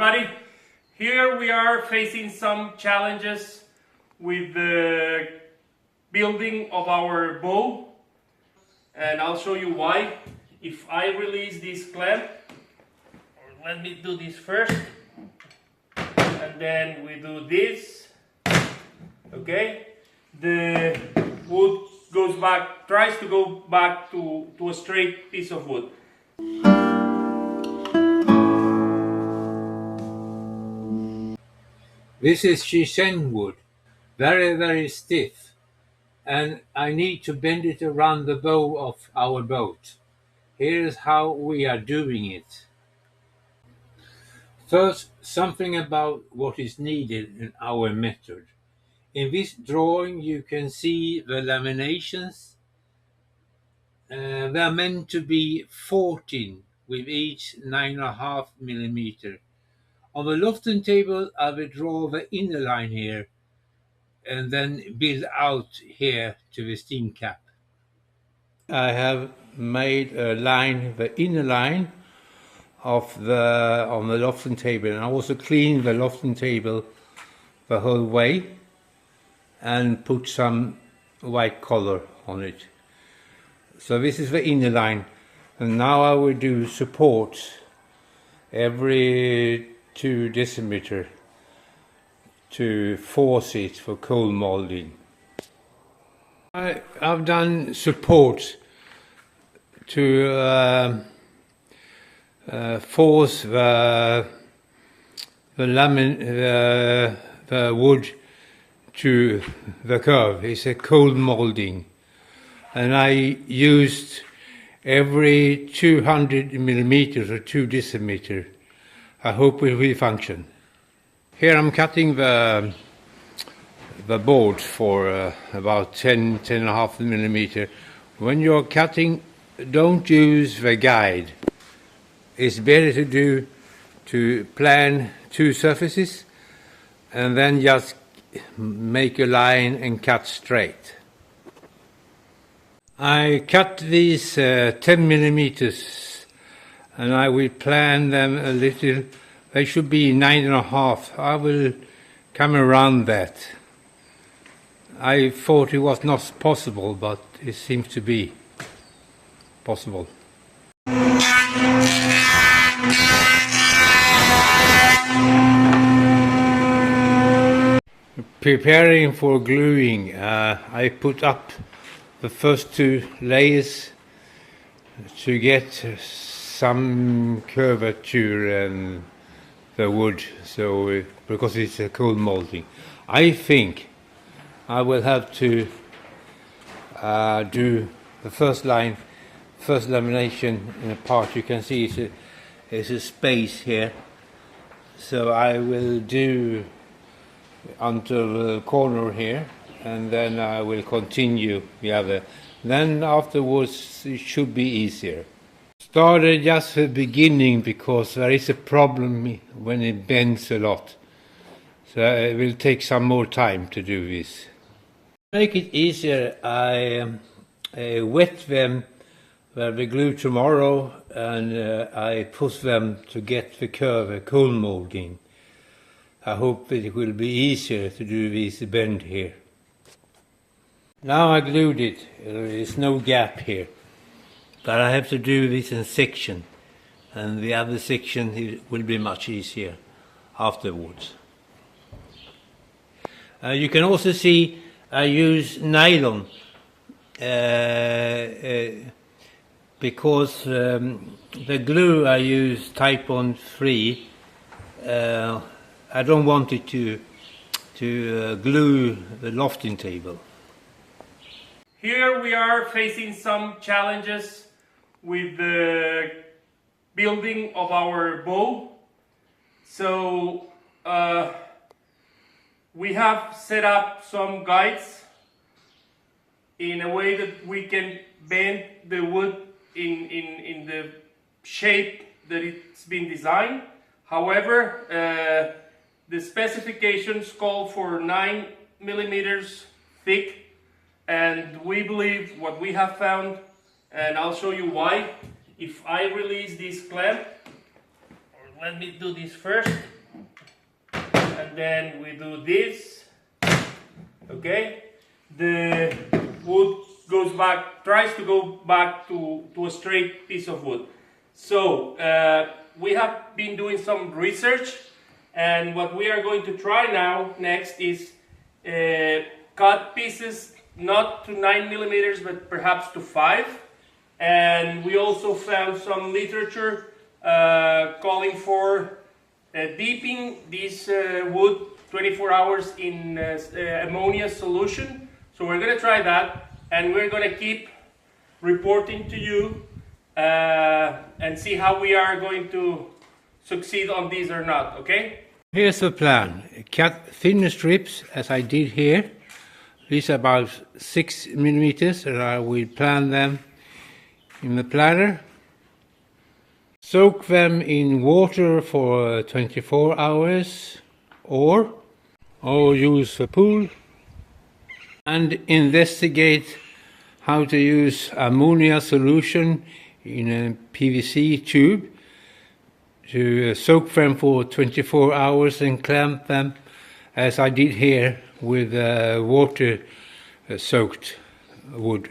everybody. Here we are facing some challenges with the building of our bow, and I'll show you why. If I release this clamp, or let me do this first, and then we do this, okay, the wood tries to go back to a straight piece of wood. This is Chechen wood, very stiff, and I need to bend it around the bow of our boat. Here's how we are doing it. First, something about what is needed in our method. In this drawing you can see the laminations. They are meant to be 14 with each 9.5 millimeter. On the Lofting table I will draw the inner line here and then build out here to the steam cap. I have made a line, the inner line on the Lofting table, and I also cleaned the Lofting table the whole way and put some white color on it. So this is the inner line, and now I will do support every 2 decimeter to force it for cold molding. I've done support to force the wood to the curve. It's a cold molding, and I used every 200 millimeters or 2 decimeter. I hope it will function. Here I'm cutting the board for about 10.5 millimeter. When you're cutting, don't use the guide. It's better to plan 2 surfaces and then just make a line and cut straight. I cut these 10 millimeters and I will plan them a little. They should be 9.5. I will come around that. I thought it was not possible, but it seems to be possible. Preparing for gluing, I put up the first 2 layers to get some curvature in the wood, so because it's a cold molding. I think I will have to do the first line, first lamination in a part. You can see it's a space here, so I will do until the corner here, and then I will continue the other. Then afterwards it should be easier. Started just the beginning because there is a problem when it bends a lot, so it will take some more time to do this. To make it easier, I wet them where we glue tomorrow, and I push them to get the curve, cold molding. I hope that it will be easier to do this bend here. Now I glued it, there is no gap here, but I have to do this in section, and the other section will be much easier afterwards. You can also see I use nylon because the glue I use Type on 3, I don't want it to glue the Lofting table. Here we are facing some challenges with the building of our bow. So we have set up some guides in a way that we can bend the wood in the shape that it's been designed. However, the specifications call for 9 millimeters thick, and we believe what we have found, and I'll show you why. If I release this clamp, or let me do this first, and then we do this. Okay, the wood goes back, tries to go back to a straight piece of wood. So we have been doing some research, and what we are going to try now next is cut pieces not to 9 millimeters but perhaps to 5. And we also found some literature calling for dipping this wood 24 hours in ammonia solution. So we're going to try that, and we're going to keep reporting to you and see how we are going to succeed on these or not, okay? Here's the plan. Cut thin strips as I did here. These are about 6 millimeters, and I will plan them in the planner. Soak them in water for 24 hours or use the pool, and investigate how to use ammonia solution in a PVC tube to soak them for 24 hours and clamp them as I did here with water soaked wood.